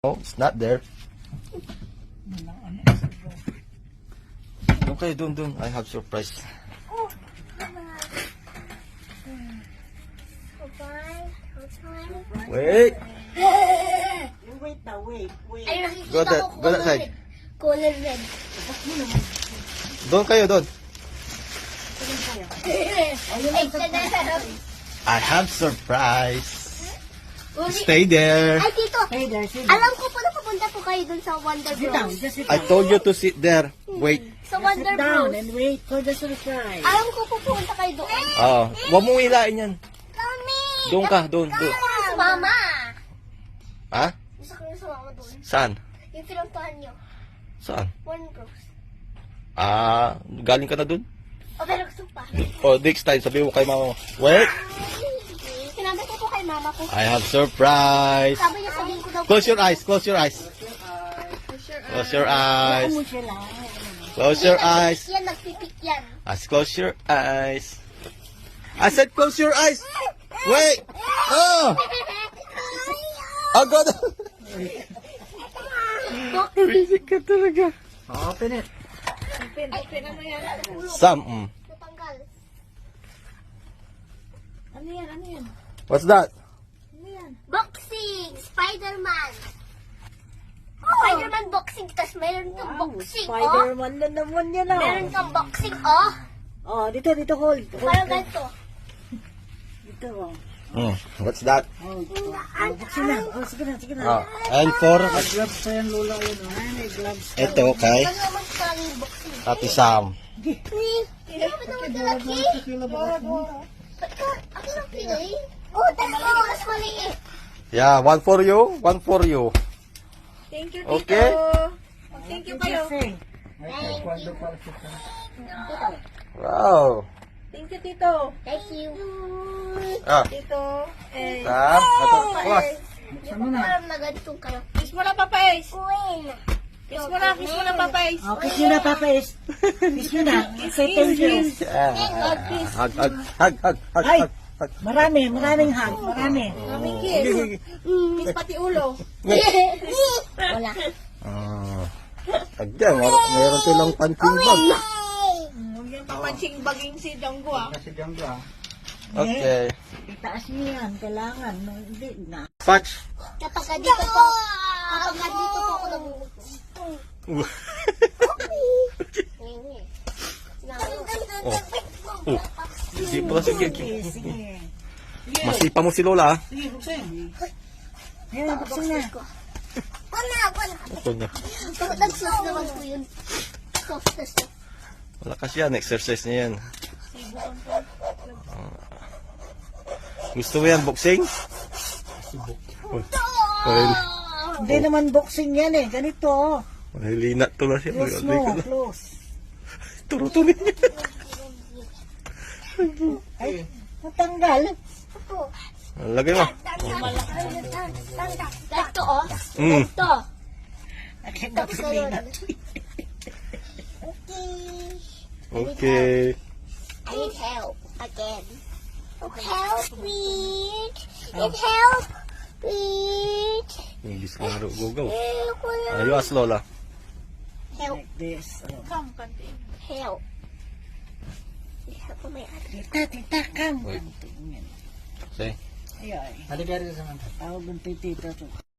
No, it's not there. Okay, dun. I have surprise. Wait. Wait now, wait. Ay, Go nakikita that, ko go that side. color red. Doon kayo, doon. Ay, sana. I have surprise. Uli. Stay there. Ay, Tito. Hey there, sit down. Alam ko po na pupunta po kayo dun sa Wonder Sit down, Bros. just sit I down. told you to sit there. Wait. Sa Just Wonder sit down Bros. and wait for the surprise. Alam ko po pupunta kayo doon. Oo. Huwag mong hilain yan. Kami! Doon ka, doon. Gusto ko sa mama. Ha? Gusto ko sa mama doon. Saan? Yung pinuntahan nyo. Saan? Wonder Bros. Galing ka na doon? O, pero gusto pa. Oh, next time, sabi mo kay mama. Wait. Sinabi ko po kay mama ko. I have surprise. Sabi niya sabihin ko daw. Close your eyes, close your eyes. Close your eyes. Ano siya lang? Close your eyes. Yan, nagpipik yan. Close your eyes. I said close your eyes. Wait. Oh. Oh, God. Risik ka talaga. Open it. Sam. Natanggal. Ano yan? What's that? Boxing! Spider-Man! Spider-Man boxing, tapos mayroon kang boxing, oh. Spider-Man na naman yan, oh. Meron kang boxing, oh. Oh, dito, hold. Parang ganito. Dito, oh. What's that? Oh, buksin na. Oh, sige na. Oh, and for Gloves pa yan, Lola. Yun, oh. May gloves. ito kay Ano naman sa yung boxing? Ate Sam. Hindi mo naman talaki. Ba't ka, ako lang pinay? Oh, dalawa mo mas maliit. Yeah, one for you, one for you. Thank you, Okay? Thank you kayo. Wow. Thank you, Tito. Thank you. Tito. Sam. Ito, boss. Hindi ko alam na ganito kayo. Kiss mo na, Papais. Queen. Kiss mo na, Papais. Oh, kiss nyo na, Papa is. Kiss nyo na. Say thank you. Hug. Ay, maraming hug. Marami. Kaming kiss. Kiss pati ulo. Wala. Again, meron silang punching bag. Huwag yung papansing baging si Danggo, ah. Okay. Itaas nyo yan. Kailangan. No, hindi na. Patch. Kapag dito po ako namumutong. Hindi pala sige. Sige. Masipa mo si Lola. Sige, buksin. Ayan, buksin na. Wala. Ito na. Nag-sauce naman po yun. Sauce. Malakas yan. Exercise niya yan. Gusto mo yan, boxing? Hindi naman boxing yan eh. Ganito, oh. Mahilinat to na siya. Close mo, close. Turo-tuloy niya. Ay, natanggal. Lagay mo. Ganito, oh. Mm. Ganito. Nakita ko na. Okay. I need help again. Help me. Help me. English na laro. Go. Help. You ask Lola. Help. Like this. Oh. Come, kanti. Help. Help my other. Tita, come. Say. Ay, ay. Tawag ng tita to.